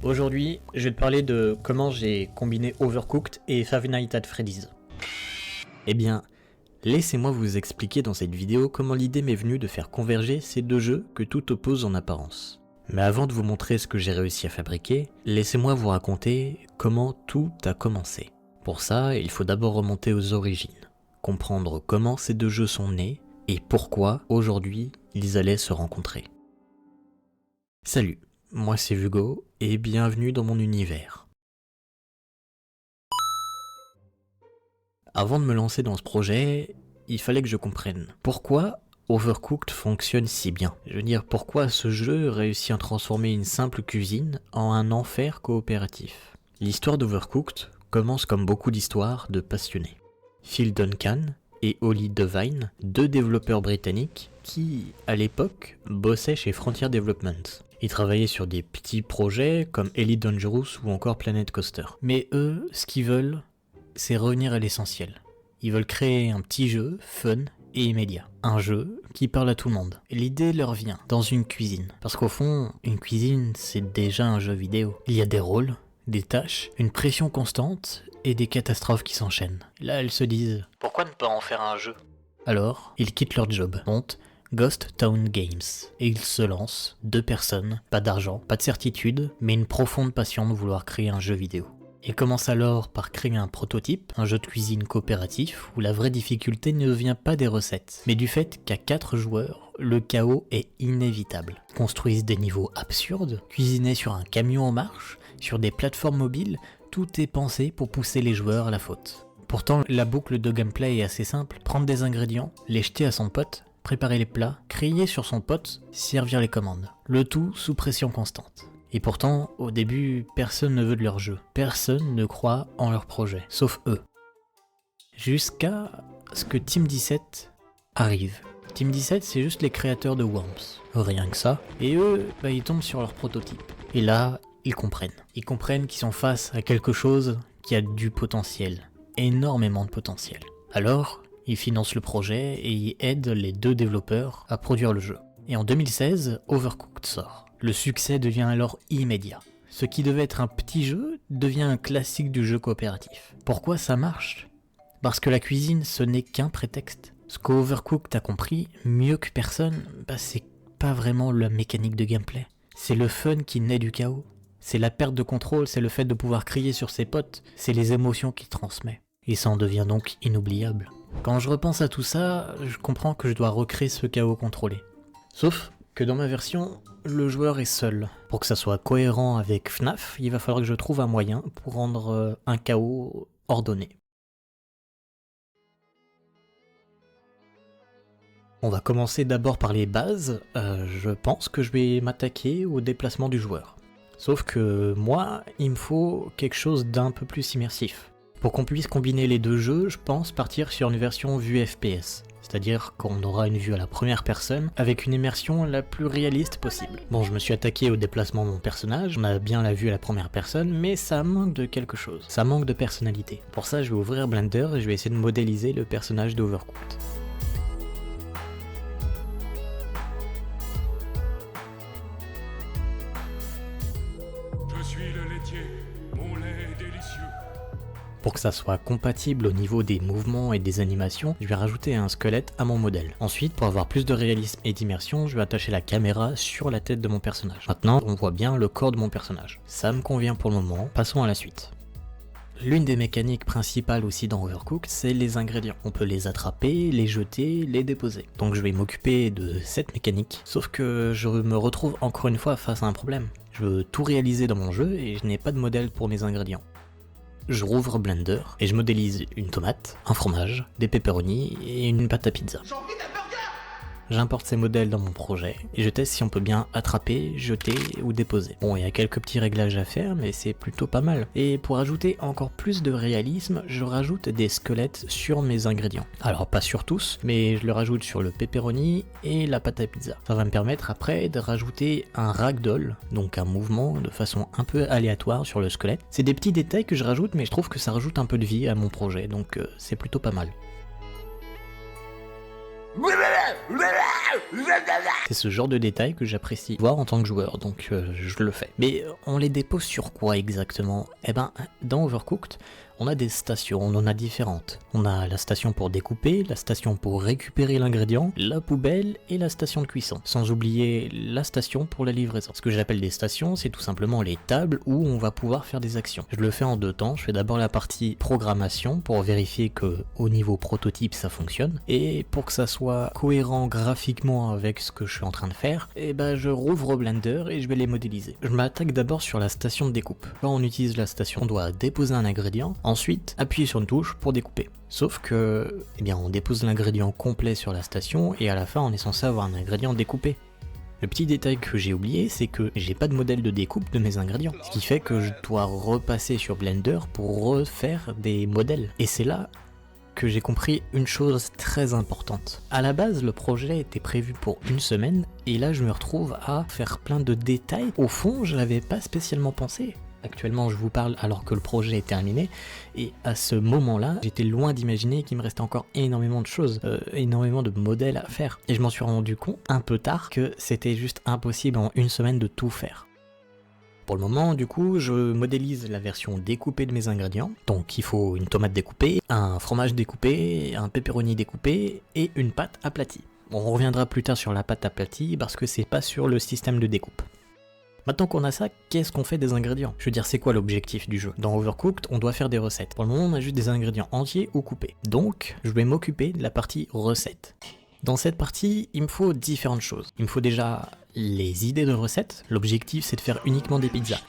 Aujourd'hui, je vais te parler de comment j'ai combiné Overcooked et Five Nights at Freddy's. Eh bien, laissez-moi vous expliquer dans cette vidéo comment l'idée m'est venue de faire converger ces deux jeux que tout oppose en apparence. Mais avant de vous montrer ce que j'ai réussi à fabriquer, laissez-moi vous raconter comment tout a commencé. Pour ça, il faut d'abord remonter aux origines, comprendre comment ces deux jeux sont nés et pourquoi, aujourd'hui, ils allaient se rencontrer. Salut, moi c'est Hugo et bienvenue dans mon univers. Avant de me lancer dans ce projet, il fallait que je comprenne pourquoi Overcooked fonctionne si bien. Je veux dire, pourquoi ce jeu réussit à transformer une simple cuisine en un enfer coopératif. L'histoire d'Overcooked commence comme beaucoup d'histoires de passionnés. Phil Duncan et Holly Devine, deux développeurs britanniques qui, à l'époque, bossaient chez Frontier Development. Ils travaillaient sur des petits projets comme Elite Dangerous ou encore Planet Coaster. Mais eux, ce qu'ils veulent, c'est revenir à l'essentiel. Ils veulent créer un petit jeu fun et immédiat. Un jeu qui parle à tout le monde. L'idée leur vient dans une cuisine. Parce qu'au fond, une cuisine, c'est déjà un jeu vidéo. Il y a des rôles, des tâches, une pression constante et des catastrophes qui s'enchaînent. Là, elles se disent « Pourquoi ne pas en faire un jeu ?» Alors, ils quittent leur job, montent Ghost Town Games, et ils se lancent, 2 personnes, pas d'argent, pas de certitude, mais une profonde passion de vouloir créer un jeu vidéo. Ils commencent alors par créer un prototype, un jeu de cuisine coopératif, où la vraie difficulté ne vient pas des recettes, mais du fait qu'à 4 joueurs, le chaos est inévitable. Ils construisent des niveaux absurdes, cuisinés sur un camion en marche, sur des plateformes mobiles, tout est pensé pour pousser les joueurs à la faute. Pourtant, la boucle de gameplay est assez simple, prendre des ingrédients, les jeter à son pote, préparer les plats, crier sur son pote, servir les commandes. Le tout sous pression constante. Et pourtant, au début, personne ne veut de leur jeu. Personne ne croit en leur projet, sauf eux. Jusqu'à ce que Team 17 arrive. Team 17, c'est juste les créateurs de Worms. Rien que ça. Et eux, ils tombent sur leur prototype. Et là, ils comprennent. Ils comprennent qu'ils sont face à quelque chose qui a du potentiel. Énormément de potentiel. Alors, ils financent le projet et ils aident les 2 développeurs à produire le jeu. Et en 2016, Overcooked sort. Le succès devient alors immédiat. Ce qui devait être un petit jeu devient un classique du jeu coopératif. Pourquoi ça marche ? Parce que la cuisine, ce n'est qu'un prétexte. Ce qu'Overcooked a compris, mieux que personne, c'est pas vraiment la mécanique de gameplay. C'est le fun qui naît du chaos. C'est la perte de contrôle, c'est le fait de pouvoir crier sur ses potes, c'est les émotions qu'il transmet. Et ça en devient donc inoubliable. Quand je repense à tout ça, je comprends que je dois recréer ce chaos contrôlé. Sauf que dans ma version, le joueur est seul. Pour que ça soit cohérent avec FNAF, il va falloir que je trouve un moyen pour rendre un chaos ordonné. On va commencer d'abord par les bases. Je pense que je vais m'attaquer au déplacement du joueur. Sauf que moi, il me faut quelque chose d'un peu plus immersif. Pour qu'on puisse combiner les deux jeux, je pense partir sur une version vue FPS. C'est-à-dire qu'on aura une vue à la première personne avec une immersion la plus réaliste possible. Bon, je me suis attaqué au déplacement de mon personnage, on a bien la vue à la première personne, mais ça manque de quelque chose. Ça manque de personnalité. Pour ça, je vais ouvrir Blender et je vais essayer de modéliser le personnage d'Overcooked. Je suis le laitier, mon lait est délicieux. Pour que ça soit compatible au niveau des mouvements et des animations, je vais rajouter un squelette à mon modèle. Ensuite, pour avoir plus de réalisme et d'immersion, je vais attacher la caméra sur la tête de mon personnage. Maintenant, on voit bien le corps de mon personnage. Ça me convient pour le moment, passons à la suite. L'une des mécaniques principales aussi dans Overcooked, c'est les ingrédients. On peut les attraper, les jeter, les déposer. Donc je vais m'occuper de cette mécanique, sauf que je me retrouve encore une fois face à un problème. Je veux tout réaliser dans mon jeu et je n'ai pas de modèle pour mes ingrédients. Je rouvre Blender et je modélise une tomate, un fromage, des pepperonis et une pâte à pizza. J'importe ces modèles dans mon projet et je teste si on peut bien attraper, jeter ou déposer. Bon, il y a quelques petits réglages à faire, mais c'est plutôt pas mal. Et pour ajouter encore plus de réalisme, je rajoute des squelettes sur mes ingrédients. Alors pas sur tous, mais je le rajoute sur le pepperoni et la pâte à pizza. Ça va me permettre après de rajouter un ragdoll, donc un mouvement de façon un peu aléatoire sur le squelette. C'est des petits détails que je rajoute, mais je trouve que ça rajoute un peu de vie à mon projet, donc c'est plutôt pas mal. C'est ce genre de détails que j'apprécie voir en tant que joueur, donc je le fais. Mais on les dépose sur quoi exactement? Eh ben, dans Overcooked, on a des stations, on en a différentes. On a la station pour découper, la station pour récupérer l'ingrédient, la poubelle et la station de cuisson. Sans oublier la station pour la livraison. Ce que j'appelle des stations, c'est tout simplement les tables où on va pouvoir faire des actions. Je le fais en deux temps, je fais d'abord la partie programmation pour vérifier que au niveau prototype ça fonctionne. Et pour que ça soit cohérent graphiquement avec ce que je suis en train de faire, et ben je rouvre Blender et je vais les modéliser. Je m'attaque d'abord sur la station de découpe. Quand on utilise la station, on doit déposer un ingrédient, ensuite appuyer sur une touche pour découper. Sauf que, eh bien, on dépose l'ingrédient complet sur la station et à la fin on est censé avoir un ingrédient découpé. Le petit détail que j'ai oublié, c'est que j'ai pas de modèle de découpe de mes ingrédients. Ce qui fait que je dois repasser sur Blender pour refaire des modèles. Et c'est là que j'ai compris une chose très importante. À la base, le projet était prévu pour une semaine, et là je me retrouve à faire plein de détails. Au fond, je l'avais pas spécialement pensé. Actuellement, je vous parle alors que le projet est terminé, et à ce moment-là, j'étais loin d'imaginer qu'il me restait encore énormément de choses, énormément de modèles à faire. Et je m'en suis rendu compte un peu tard que c'était juste impossible en une semaine de tout faire. Pour le moment, du coup, je modélise la version découpée de mes ingrédients. Donc il faut une tomate découpée, un fromage découpé, un pepperoni découpé et une pâte aplatie. On reviendra plus tard sur la pâte aplatie parce que c'est pas sur le système de découpe. Maintenant qu'on a ça, qu'est-ce qu'on fait des ingrédients? Je veux dire, c'est quoi l'objectif du jeu? Dans Overcooked, on doit faire des recettes. Pour le moment, on a juste des ingrédients entiers ou coupés. Donc, je vais m'occuper de la partie recettes. Dans cette partie, il me faut différentes choses. Il me faut déjà les idées de recettes. L'objectif, c'est de faire uniquement des pizzas.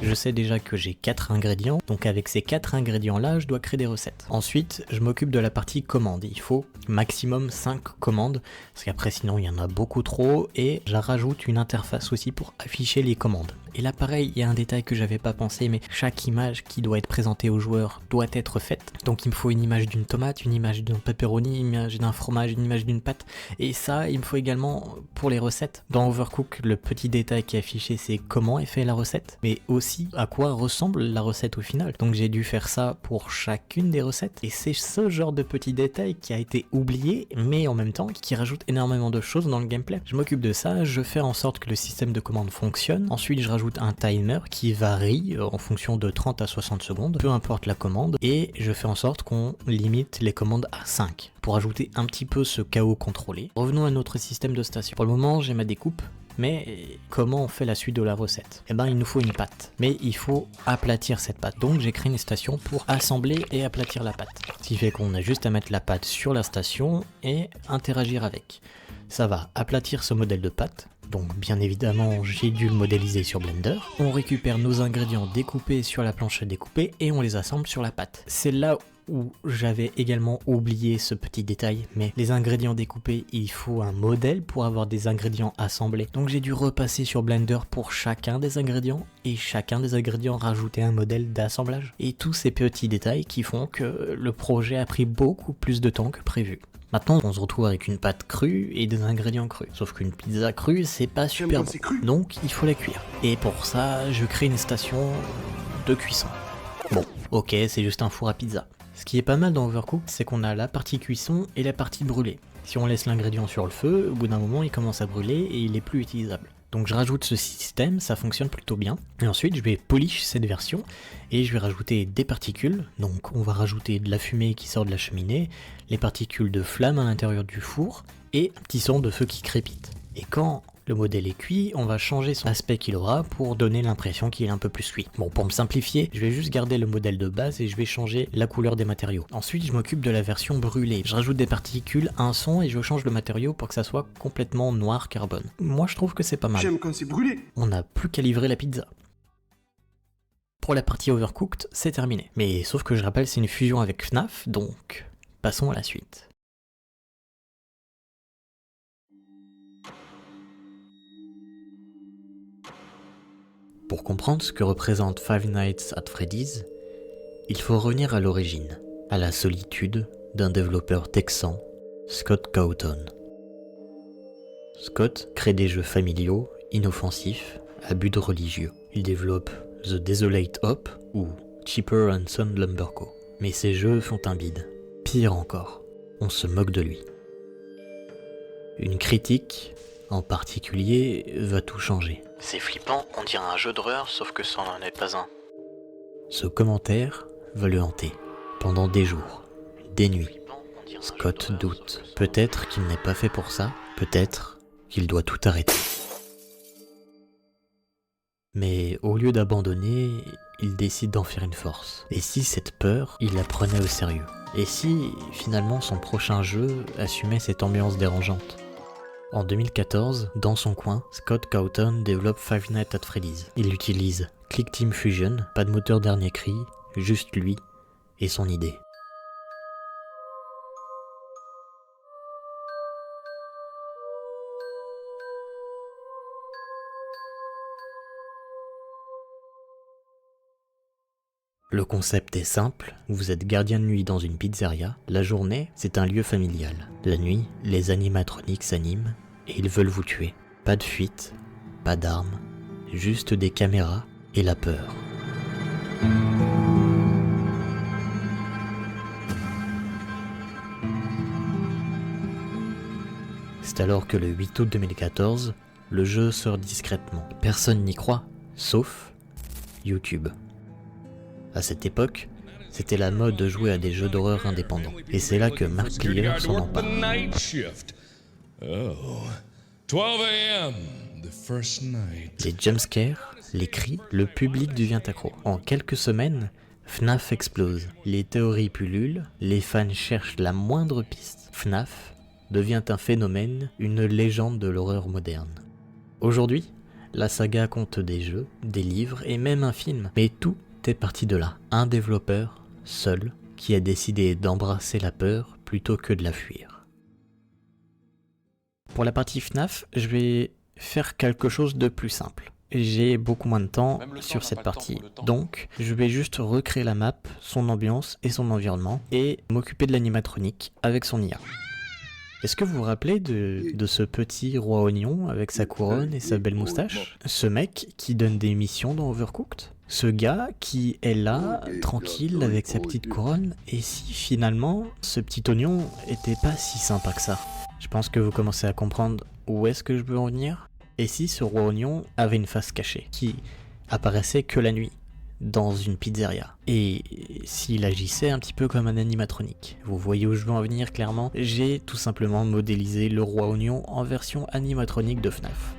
Je sais déjà que j'ai 4 ingrédients, donc avec ces 4 ingrédients là, je dois créer des recettes. Ensuite, je m'occupe de la partie commande. Il faut maximum 5 commandes, parce qu'après sinon il y en a beaucoup trop, et je rajoute une interface aussi pour afficher les commandes. Et là pareil, il y a un détail que j'avais pas pensé, mais chaque image qui doit être présentée au joueur doit être faite. Donc il me faut une image d'une tomate, une image d'un pepperoni, une image d'un fromage, une image d'une pâte. Et ça, il me faut également pour les recettes. Dans Overcooked, le petit détail qui est affiché, c'est comment est fait la recette, mais aussi à quoi ressemble la recette au final. Donc j'ai dû faire ça pour chacune des recettes. Et c'est ce genre de petit détail qui a été oublié, mais en même temps qui rajoute énormément de choses dans le gameplay. Je m'occupe de ça, je fais en sorte que le système de commande fonctionne. Ensuite, je rajoute un timer qui varie en fonction de 30 à 60 secondes, peu importe la commande, et je fais en sorte qu'on limite les commandes à 5 pour ajouter un petit peu ce chaos contrôlé. Revenons à notre système de station. Pour le moment, j'ai ma découpe, mais comment on fait la suite de la recette? Eh ben, il nous faut une pâte, mais il faut aplatir cette pâte. Donc j'ai créé une station pour assembler et aplatir la pâte. Ce qui fait qu'on a juste à mettre la pâte sur la station et interagir avec. Ça va aplatir ce modèle de pâte. Donc bien évidemment j'ai dû le modéliser sur Blender. On récupère nos ingrédients découpés sur la planche à découper et on les assemble sur la pâte. C'est là où j'avais également oublié ce petit détail, mais les ingrédients découpés, il faut un modèle pour avoir des ingrédients assemblés. Donc j'ai dû repasser sur Blender pour chacun des ingrédients et chacun des ingrédients rajouter un modèle d'assemblage. Et tous ces petits détails qui font que le projet a pris beaucoup plus de temps que prévu. Maintenant, on se retrouve avec une pâte crue et des ingrédients crus. Sauf qu'une pizza crue, c'est pas super bon. Donc, il faut la cuire. Et pour ça, je crée une station de cuisson. Bon, ok, c'est juste un four à pizza. Ce qui est pas mal dans Overcooked, c'est qu'on a la partie cuisson et la partie brûlée. Si on laisse l'ingrédient sur le feu, au bout d'un moment, il commence à brûler et il est plus utilisable. Donc je rajoute ce système, ça fonctionne plutôt bien. Et ensuite je vais polish cette version et je vais rajouter des particules. Donc on va rajouter de la fumée qui sort de la cheminée, les particules de flamme à l'intérieur du four et un petit son de feu qui crépite. Et quand le modèle est cuit, on va changer son aspect qu'il aura pour donner l'impression qu'il est un peu plus cuit. Bon, pour me simplifier, je vais juste garder le modèle de base et je vais changer la couleur des matériaux. Ensuite, je m'occupe de la version brûlée. Je rajoute des particules, un son et je change le matériau pour que ça soit complètement noir carbone. Moi, je trouve que c'est pas mal. J'aime quand c'est brûlé. On n'a plus qu'à livrer la pizza. Pour la partie Overcooked, c'est terminé. Mais sauf que je rappelle, c'est une fusion avec FNAF, donc passons à la suite. Pour comprendre ce que représente Five Nights at Freddy's, il faut revenir à l'origine, à la solitude d'un développeur texan, Scott Cawthon. Scott crée des jeux familiaux, inoffensifs, à but religieux. Il développe The Desolate Hope, ou Cheaper and Son Lumber Co. Mais ces jeux font un bide. Pire encore, on se moque de lui. Une critique, en particulier, va tout changer. C'est flippant, on dirait un jeu d'horreur, sauf que ça n'en est pas un. Ce commentaire va le hanter, pendant des jours, des nuits. Scott doute. Peut-être qu'il n'est pas fait pour ça, peut-être qu'il doit tout arrêter. Mais au lieu d'abandonner, il décide d'en faire une force. Et si cette peur, il la prenait au sérieux? Et si, finalement, son prochain jeu assumait cette ambiance dérangeante? En 2014, dans son coin, Scott Cawthon développe Five Nights at Freddy's. Il utilise ClickTeam Fusion, pas de moteur dernier cri, juste lui et son idée. Le concept est simple, vous êtes gardien de nuit dans une pizzeria, la journée, c'est un lieu familial. La nuit, les animatroniques s'animent et ils veulent vous tuer. Pas de fuite, pas d'armes, juste des caméras et la peur. C'est alors que le 8 août 2014, le jeu sort discrètement. Personne n'y croit, sauf YouTube. À cette époque, c'était la mode de jouer à des jeux d'horreur indépendants. Et c'est là que Mark Clear s'en empare. Les jumpscares, les cris, le public devient accro. En quelques semaines, FNAF explose. Les théories pullulent, les fans cherchent la moindre piste. FNAF devient un phénomène, une légende de l'horreur moderne. Aujourd'hui, la saga compte des jeux, des livres et même un film. Mais tout est parti de là. Un développeur, seul, qui a décidé d'embrasser la peur plutôt que de la fuir. Pour la partie FNAF, je vais faire quelque chose de plus simple. J'ai beaucoup moins de temps sur cette partie, donc je vais juste recréer la map, son ambiance et son environnement, et m'occuper de l'animatronique avec son IA. Est-ce que vous vous rappelez de ce petit roi oignon avec sa couronne et sa belle moustache? Ce mec qui donne des missions dans Overcooked? Ce gars qui est là, tranquille, avec sa petite couronne, et si finalement, ce petit oignon était pas si sympa que ça? Je pense que vous commencez à comprendre où est-ce que je veux en venir. Et si ce roi oignon avait une face cachée, qui apparaissait que la nuit, dans une pizzeria, et s'il agissait un petit peu comme un animatronique? Vous voyez où je veux en venir clairement? J'ai tout simplement modélisé le roi oignon en version animatronique de FNAF.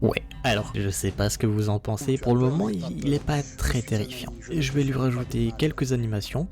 Ouais, alors je sais pas ce que vous en pensez, pour le moment il est pas très terrifiant. Je vais lui rajouter quelques animations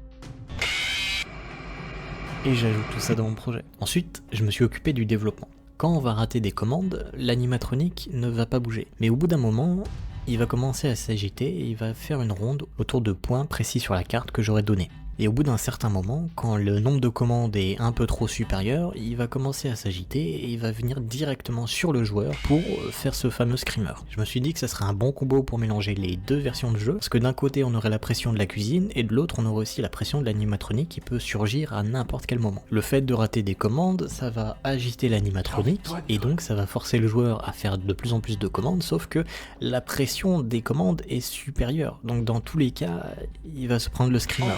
et j'ajoute tout ça dans mon projet. Ensuite, je me suis occupé du développement. Quand on va rater des commandes, l'animatronique ne va pas bouger. Mais au bout d'un moment, il va commencer à s'agiter et il va faire une ronde autour de points précis sur la carte que j'aurai donné. Et au bout d'un certain moment, quand le nombre de commandes est un peu trop supérieur, il va commencer à s'agiter et il va venir directement sur le joueur pour faire ce fameux screamer. Je me suis dit que ça serait un bon combo pour mélanger les deux versions de jeu, parce que d'un côté on aurait la pression de la cuisine et de l'autre on aurait aussi la pression de l'animatronique qui peut surgir à n'importe quel moment. Le fait de rater des commandes, ça va agiter l'animatronique et donc ça va forcer le joueur à faire de plus en plus de commandes, sauf que la pression des commandes est supérieure. Donc dans tous les cas, il va se prendre le screamer.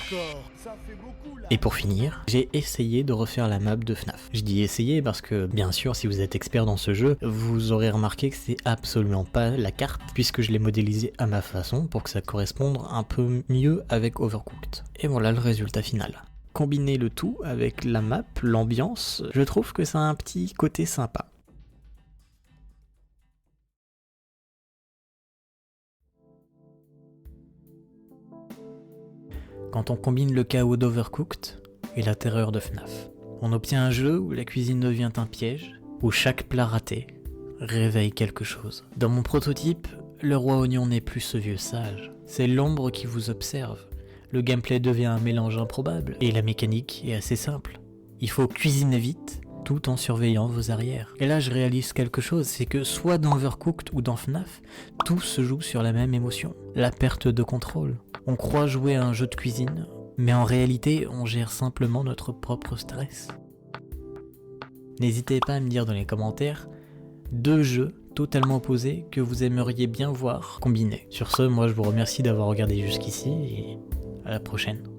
Et pour finir, j'ai essayé de refaire la map de FNAF. Je dis essayer parce que, bien sûr, si vous êtes expert dans ce jeu, vous aurez remarqué que c'est absolument pas la carte, puisque je l'ai modélisée à ma façon pour que ça corresponde un peu mieux avec Overcooked. Et voilà le résultat final. Combiner le tout avec la map, l'ambiance, je trouve que ça a un petit côté sympa. Quand on combine le chaos d'Overcooked et la terreur de FNAF, on obtient un jeu où la cuisine devient un piège, où chaque plat raté réveille quelque chose. Dans mon prototype, le roi oignon n'est plus ce vieux sage, c'est l'ombre qui vous observe. Le gameplay devient un mélange improbable et la mécanique est assez simple. Il faut cuisiner vite, tout en surveillant vos arrières. Et là je réalise quelque chose, c'est que soit dans Overcooked ou dans FNAF, tout se joue sur la même émotion, la perte de contrôle. On croit jouer à un jeu de cuisine, mais en réalité on gère simplement notre propre stress. N'hésitez pas à me dire dans les commentaires 2 jeux totalement opposés que vous aimeriez bien voir combinés. Sur ce, moi je vous remercie d'avoir regardé jusqu'ici et à la prochaine.